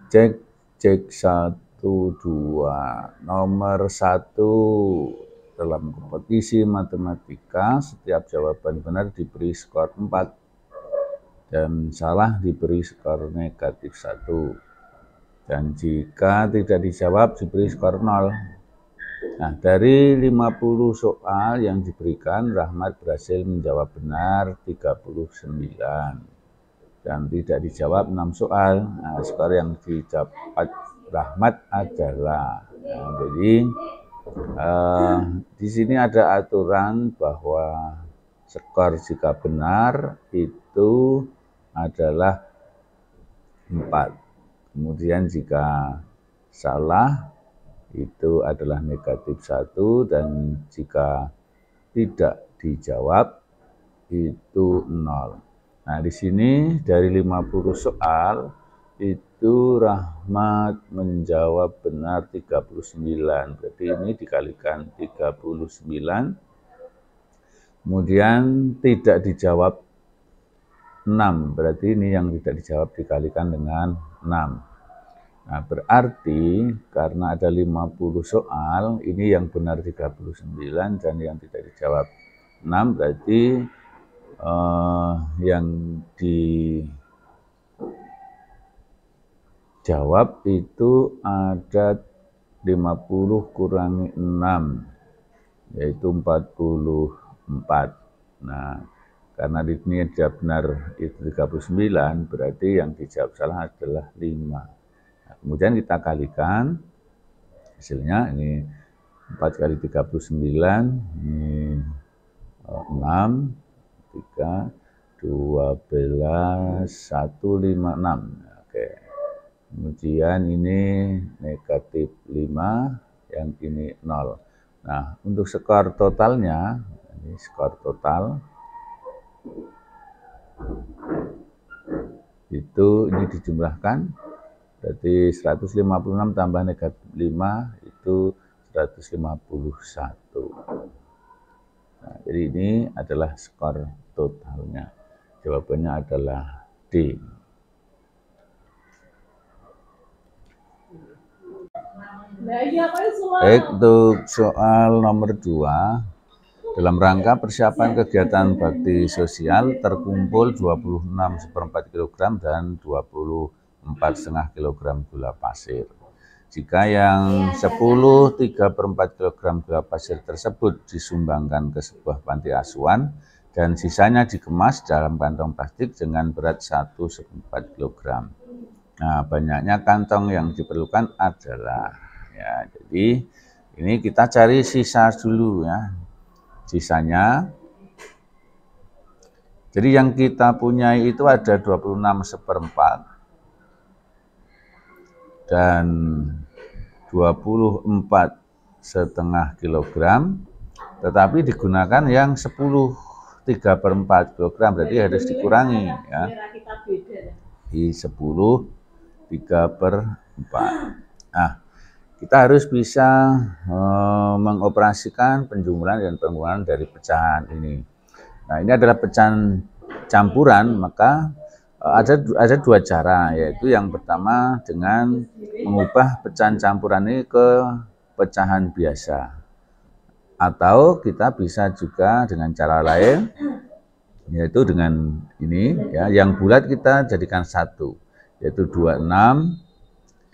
Cek 1, 2. Nomor 1 dalam kompetisi matematika, setiap jawaban benar diberi skor 4 dan salah diberi skor negatif 1. Dan jika tidak dijawab diberi skor 0. Nah, dari 50 soal yang diberikan, Rahmat berhasil menjawab benar 39 dan tidak dijawab 6 soal. Nah, skor yang didapat Rahmat adalah, jadi di sini ada aturan bahwa skor jika benar itu adalah 4. Kemudian jika salah itu adalah negatif 1, dan jika tidak dijawab itu 0. Nah, di sini dari 50 soal itu Rahmat menjawab benar 39. Berarti ini dikalikan 39. Kemudian tidak dijawab 6. Berarti ini yang tidak dijawab dikalikan dengan 6. Nah, berarti karena ada 50 soal, ini yang benar 39 dan yang tidak dijawab 6, berarti yang dijawab itu ada 50 kurangi 6, yaitu 44. Nah, karena di sini yang benar itu 39, berarti yang dijawab salah adalah 5. Nah, kemudian kita kalikan hasilnya, ini 4 kali 39, ini 6, 3, 12, 1, 5, 6. Oke. Kemudian ini negatif 5, yang ini 0. Nah, untuk skor totalnya, ini skor total, itu ini dijumlahkan, berarti 156 tambah negatif 5 itu 151. Nah, jadi ini adalah skor totalnya. Jawabannya adalah D. Baik, untuk soal nomor 2. Dalam rangka persiapan kegiatan bakti sosial terkumpul 26,4 kg dan 24,5 kg gula pasir. Jika yang 10,3/4 kg gula pasir tersebut disumbangkan ke sebuah panti asuhan dan sisanya dikemas dalam kantong plastik dengan berat 1,4 kg. Nah, banyaknya kantong yang diperlukan adalah, ya, jadi ini kita cari sisa dulu ya. Sisanya, jadi yang kita punya itu ada 26,4 dan 24,5 kg, tetapi digunakan yang 10,3/4 kg, berarti harus dikurangi ya, di 10,3/4. Nah, kita harus bisa mengoperasikan penjumlahan dan pengurangan dari pecahan ini. Nah, ini adalah pecahan campuran, maka ada 2 cara, yaitu yang pertama dengan mengubah pecahan campuran ini ke pecahan biasa, atau kita bisa juga dengan cara lain, yaitu dengan ini ya, yang bulat kita jadikan 1, yaitu 26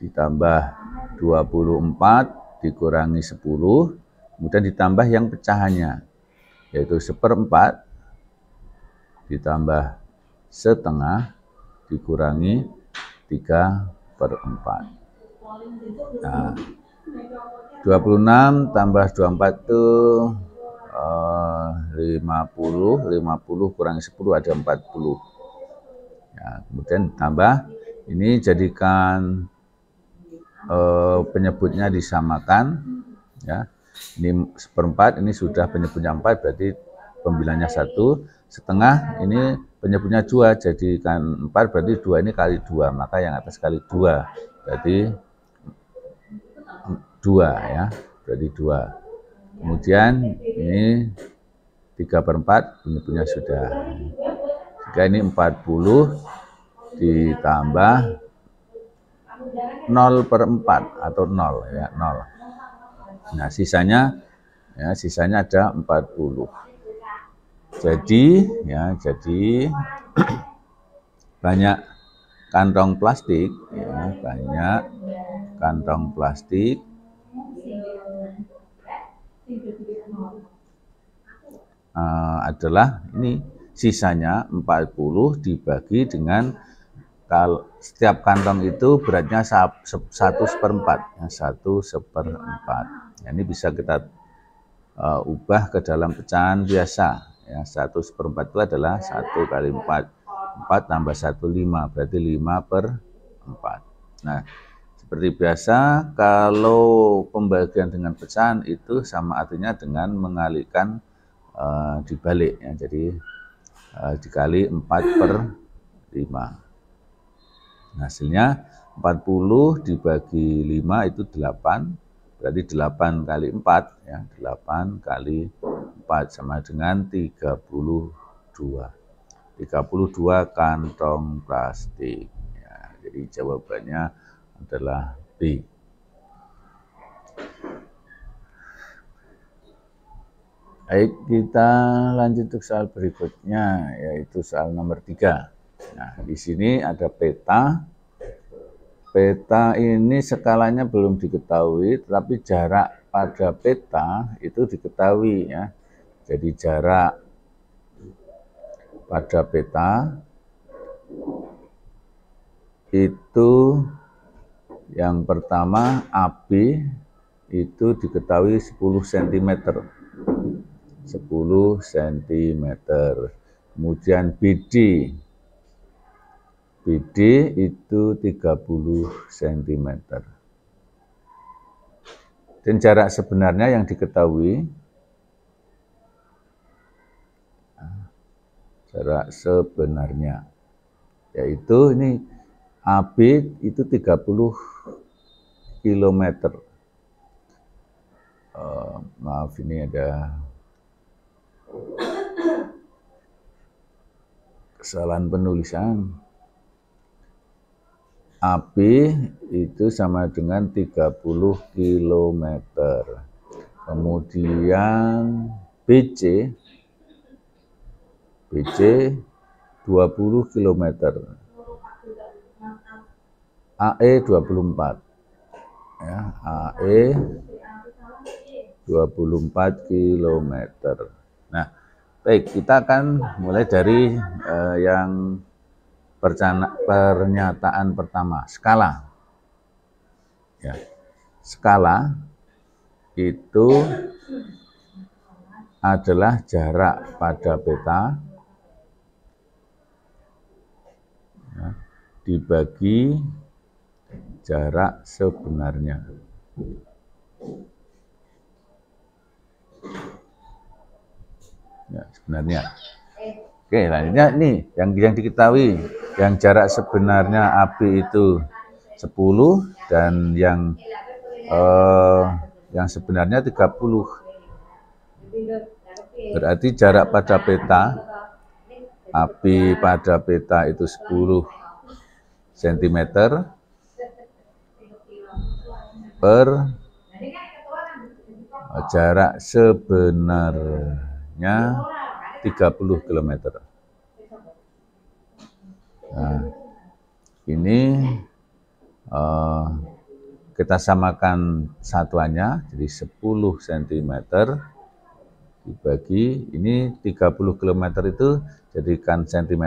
ditambah 24 dikurangi 10, kemudian ditambah yang pecahannya, yaitu 1/4 ditambah 1/2 dikurangi 3/4. Nah, 26 tambah 24 itu 50 kurangi 10 ada 40. Ya, kemudian ditambah, ini jadikan penyebutnya disamakan ya. Ini 1/4, ini sudah penyebutnya 4, berarti pembilanya 1. 1/2 ini penyebutnya 2, jadikan 4, berarti 2 ini kali 2, maka yang atas kali 2 berarti 2 ya, berarti 2. Kemudian ini 3/4 penyebutnya sudah. Jika ini 40 ditambah 0/4 atau 0 ya, 0. Nah, sisanya ada 40. Jadi banyak kantong plastik banyak kantong plastik adalah ini sisanya 40 dibagi dengan setiap kantong itu beratnya 1/4 ya, 1/4. Nah, ini bisa kita ubah ke dalam pecahan biasa ya. 1/4 itu adalah 1 kali 4 tambah 1 5, berarti 5/4. Nah, seperti biasa kalau pembagian dengan pecahan itu sama artinya dengan mengalihkan dibalik ya. Jadi dikali 4/5. Hasilnya 40 dibagi 5 itu 8, berarti 8 kali 4 ya, 8 kali 4 sama dengan 32. 32 kantong plastik ya. Jadi jawabannya adalah B. Baik, kita lanjut ke soal berikutnya, yaitu soal nomor 3. Nah, di sini ada peta. Peta ini skalanya belum diketahui, tetapi jarak pada peta itu diketahui ya. Jadi jarak pada peta itu yang pertama AB itu diketahui 10 cm. 10 cm. Kemudian BD itu 30 cm. Dan jarak sebenarnya yang diketahui, yaitu ini AB itu 30 km. Maaf, ini ada kesalahan penulisan. AB itu sama dengan 30 km. Kemudian BC 20 km. AE 24. Ya, AE 24 km. Nah, baik, kita akan mulai dari yang pernyataan pertama, skala. Ya. Skala itu adalah jarak pada peta ya, dibagi jarak sebenarnya. Ya, sebenarnya. Oke, selanjutnya nih yang diketahui, yang jarak sebenarnya AB itu 10 dan yang sebenarnya 30. Berarti jarak pada peta AB pada peta itu 10 cm per jarak sebenarnya 30 km. Nah, ini kita samakan satuannya, jadi 10 cm dibagi, ini 30 km itu jadikan cm,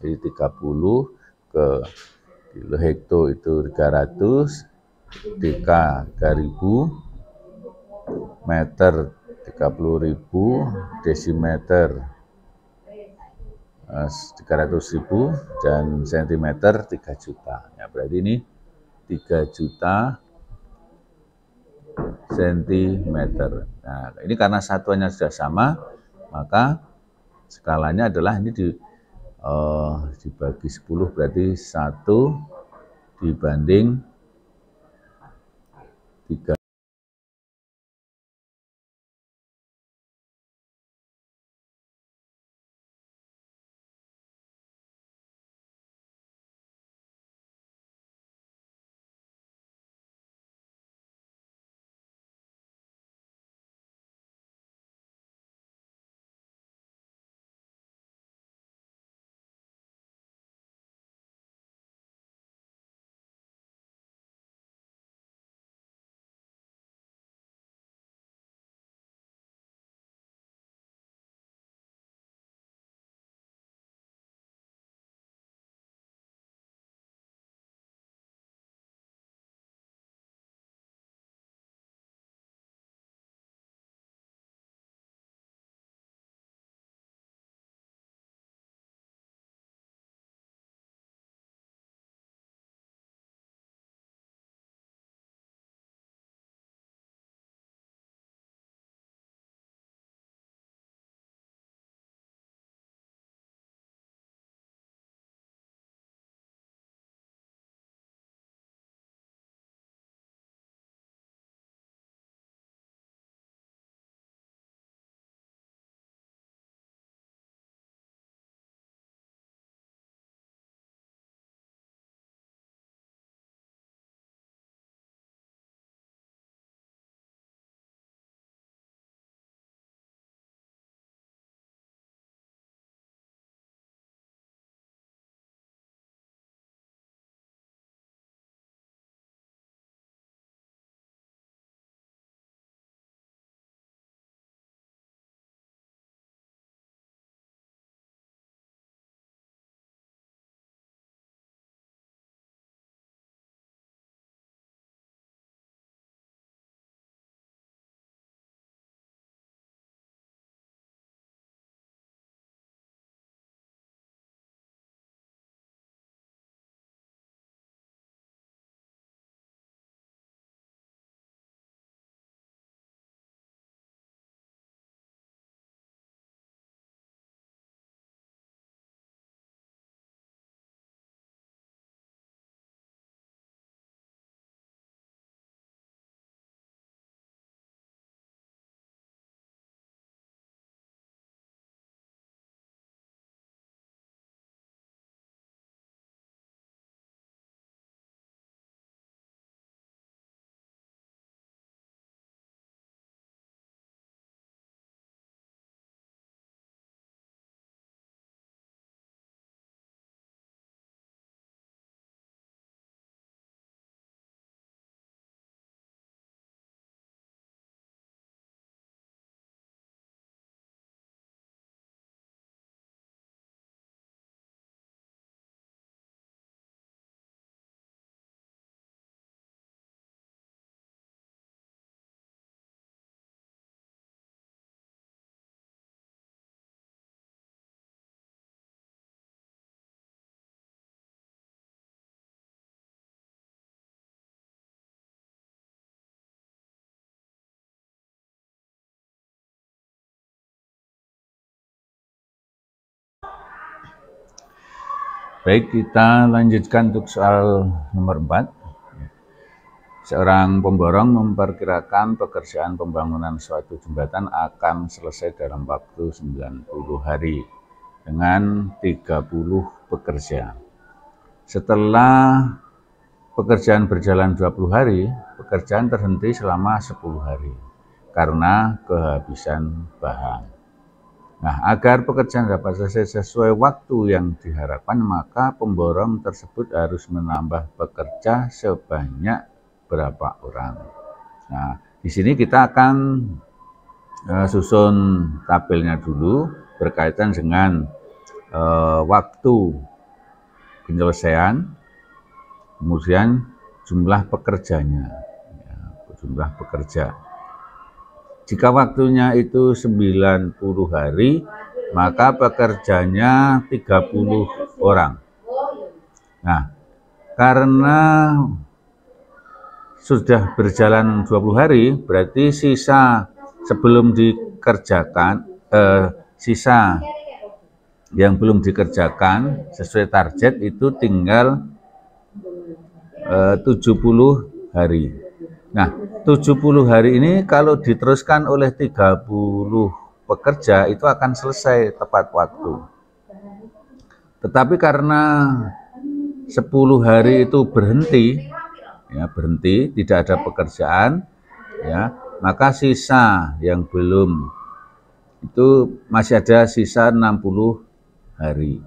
jadi 30 ke kilo hekto itu 300, dk 3000, meter 30.000, desimeter 300.000, dan sentimeter 3 juta. Ya, berarti ini 3 juta sentimeter. Nah, ini karena satuannya sudah sama, maka skalanya adalah ini dibagi 10, berarti 1 dibanding 3. Baik, kita lanjutkan untuk soal nomor 4. Seorang pemborong memperkirakan pekerjaan pembangunan suatu jembatan akan selesai dalam waktu 90 hari dengan 30 pekerja. Setelah pekerjaan berjalan 20 hari, pekerjaan terhenti selama 10 hari karena kehabisan bahan. Nah, agar pekerjaan dapat selesai sesuai waktu yang diharapkan, maka pemborong tersebut harus menambah pekerja sebanyak berapa orang. Nah, di sini kita akan susun tabelnya dulu berkaitan dengan waktu penyelesaian, kemudian jumlah pekerjanya, jumlah pekerja. Jika waktunya itu 90 hari, maka pekerjanya 30 orang. Nah, karena sudah berjalan 20 hari, berarti sisa sebelum dikerjakan, sisa yang belum dikerjakan sesuai target itu tinggal 70 hari. Nah, 70 hari ini kalau diteruskan oleh 30 pekerja itu akan selesai tepat waktu. Tetapi karena 10 hari itu berhenti, tidak ada pekerjaan, maka sisa yang belum itu masih ada sisa 60 hari.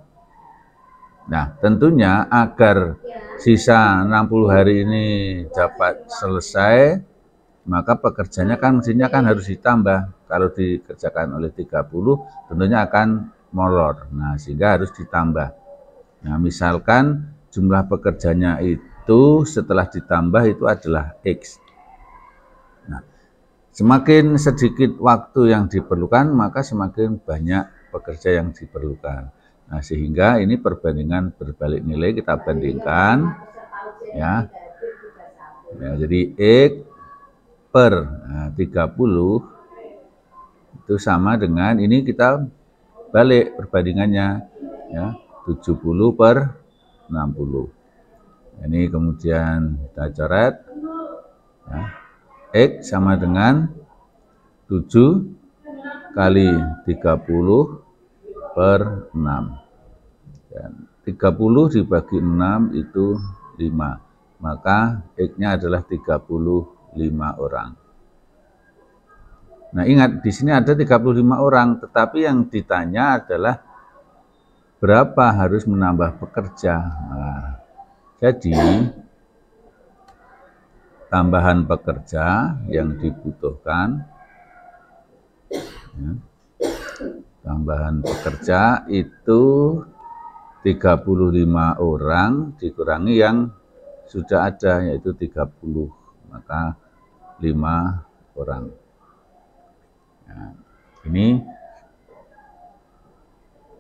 Nah, tentunya agar sisa 60 hari ini dapat selesai, maka pekerjanya kan mestinya kan harus ditambah. Kalau dikerjakan oleh 30, tentunya akan molor. Nah, sehingga harus ditambah. Nah, misalkan jumlah pekerjanya itu setelah ditambah itu adalah X. Nah, semakin sedikit waktu yang diperlukan, maka semakin banyak pekerja yang diperlukan. Nah, sehingga ini perbandingan berbalik nilai kita bandingkan, jadi X per 30 itu sama dengan ini kita balik perbandingannya, 70 per 60. Ini kemudian kita coret, X sama dengan 7 kali 30 per 6. Dan 30 dibagi 6 itu 5. Maka X-nya adalah 35 orang. Nah, ingat di sini ada 35 orang, tetapi yang ditanya adalah berapa harus menambah pekerja. Nah, jadi tambahan pekerja yang dibutuhkan, tambahan pekerja itu 35 orang dikurangi yang sudah ada, yaitu 30, maka 5 orang. Nah, ini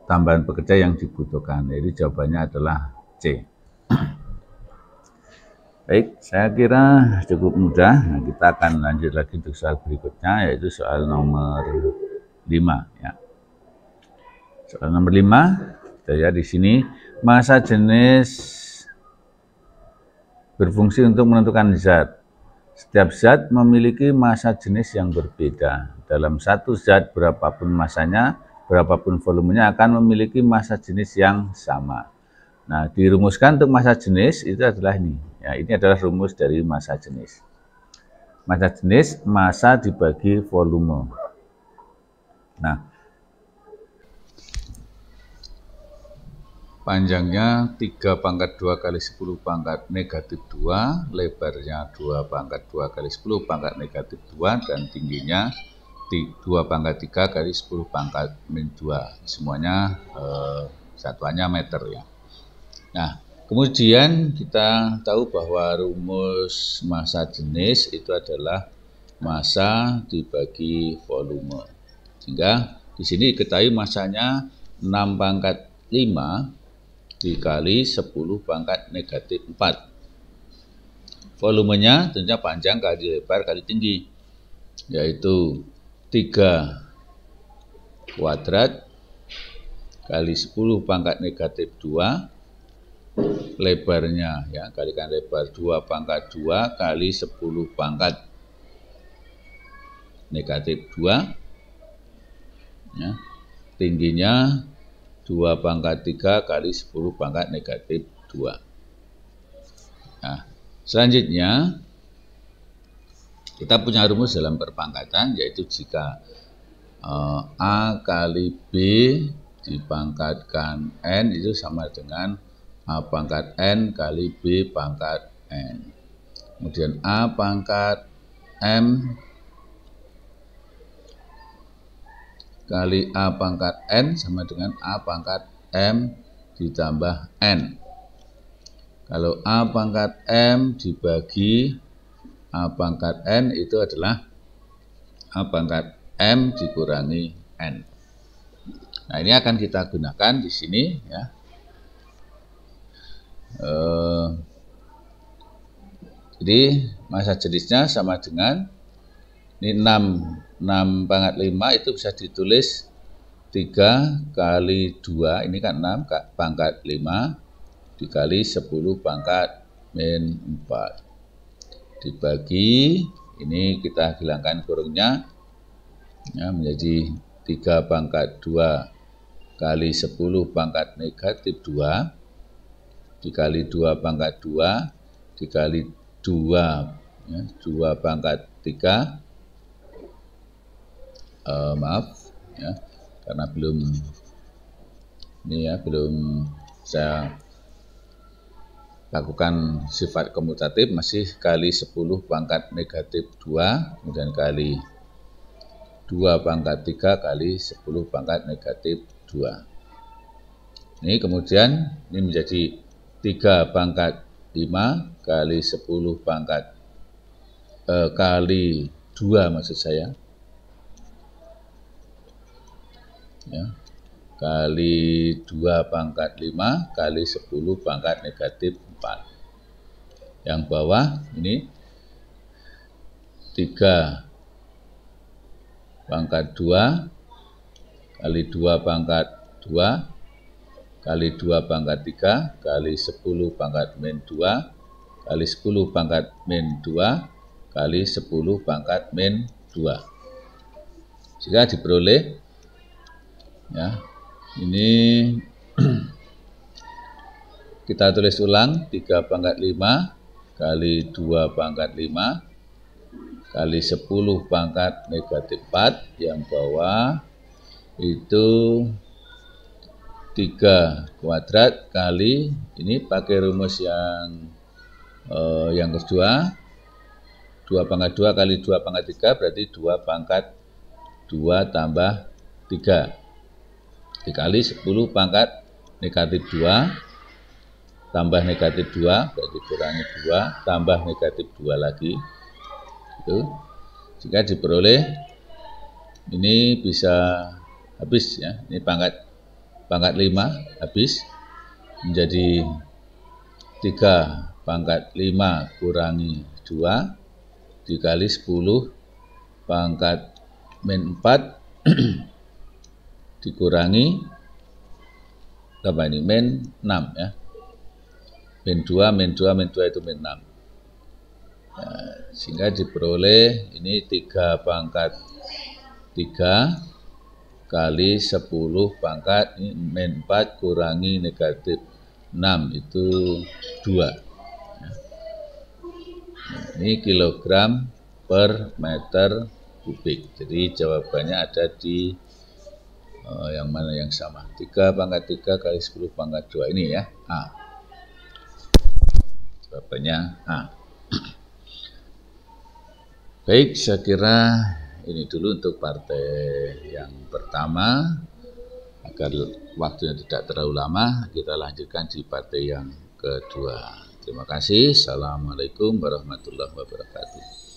tambahan pekerja yang dibutuhkan, jadi jawabannya adalah C. Baik, saya kira cukup mudah. Nah, kita akan lanjut lagi untuk soal berikutnya, yaitu soal nomor 5. Soal nomor 5, kita lihat di sini, massa jenis berfungsi untuk menentukan zat. Setiap zat memiliki massa jenis yang berbeda. Dalam satu zat, berapapun massanya, berapapun volumenya akan memiliki massa jenis yang sama. Nah, dirumuskan untuk massa jenis itu adalah ini. Ini adalah rumus dari massa jenis. Massa jenis, massa dibagi volume. Nah, panjangnya 3 pangkat 2 kali 10 pangkat negatif 2, lebarnya 2 pangkat 2 kali 10 pangkat negatif 2, dan tingginya 2 pangkat 3 kali 10 pangkat min 2. Semuanya satuannya meter ya. Nah, kemudian kita tahu bahwa rumus massa jenis itu adalah massa dibagi volume. Sehingga di sini diketahui massanya 6 pangkat 5 dikali 10 pangkat negatif 4. Volumenya tentunya panjang kali lebar kali tinggi, yaitu 3 kuadrat kali 10 pangkat negatif 2 lebarnya, ya, kalikan lebar 2 pangkat 2 kali 10 pangkat negatif 2, ya. Tingginya 2 pangkat 3 kali 10 pangkat negatif 2. Nah, selanjutnya kita punya rumus dalam perpangkatan, yaitu jika A kali B dipangkatkan N itu sama dengan A pangkat N kali B pangkat N. Kemudian A pangkat M kali A pangkat N sama dengan A pangkat M ditambah N. Kalau A pangkat M dibagi A pangkat N itu adalah A pangkat M dikurangi N. Nah, ini akan kita gunakan di sini, ya. Jadi massa jenisnya sama dengan ini 6 pangkat 5 itu bisa ditulis 3 kali 2, ini kan 6 pangkat 5 dikali 10 pangkat min 4 dibagi, ini kita hilangkan kurungnya, ya, menjadi 3 pangkat 2 kali 10 pangkat negatif 2 dikali 2 pangkat 2 dikali 2, ya, 2 pangkat 3, maaf, ya, karena belum ini, ya, belum saya lakukan sifat komutatif, masih kali 10 pangkat negatif 2 kemudian kali 2 pangkat 3 kali 10 pangkat negatif 2. Ini kemudian ini menjadi 3 pangkat 5 kali 10 pangkat kali 2 maksud saya, ya, kali 2 pangkat 5 kali 10 pangkat negatif 4. Yang bawah ini 3 pangkat 2 kali 2 pangkat 2 kali 2 pangkat 3 kali 10 pangkat min 2 kali 10 pangkat min 2 kali 10 pangkat min 2. Jika diperoleh, ya, ini kita tulis ulang 3 pangkat 5 kali 2 pangkat 5 kali 10 pangkat negatif 4, yang bawah itu 3 kuadrat kali, ini pakai rumus yang kedua, 2 pangkat 2 kali 2 pangkat 3 berarti 2 pangkat 2 tambah 3 dikali 10 pangkat negatif 2 tambah negatif 2 berarti kurangi 2 tambah negatif 2 lagi. Itu jika diperoleh ini bisa habis, ya, ini pangkat 5 habis menjadi 3 pangkat 5 kurangi 2 dikali 10 pangkat min 4 dikurangi apa ini min 6, ya, min 2 itu min 6. Nah, sehingga diperoleh ini 3 pangkat 3 kali 10 pangkat min 4 kurangi negatif 6 itu 2. Nah, ini kilogram per meter kubik. Jadi jawabannya ada di yang mana yang sama, 3 pangkat 3 kali 10 pangkat 2 ini, ya, A. Jawabannya A. Baik, saya kira ini dulu untuk partai yang pertama. Agar waktunya tidak terlalu lama, kita lanjutkan di partai yang kedua. Terima kasih. Assalamualaikum warahmatullahi wabarakatuh.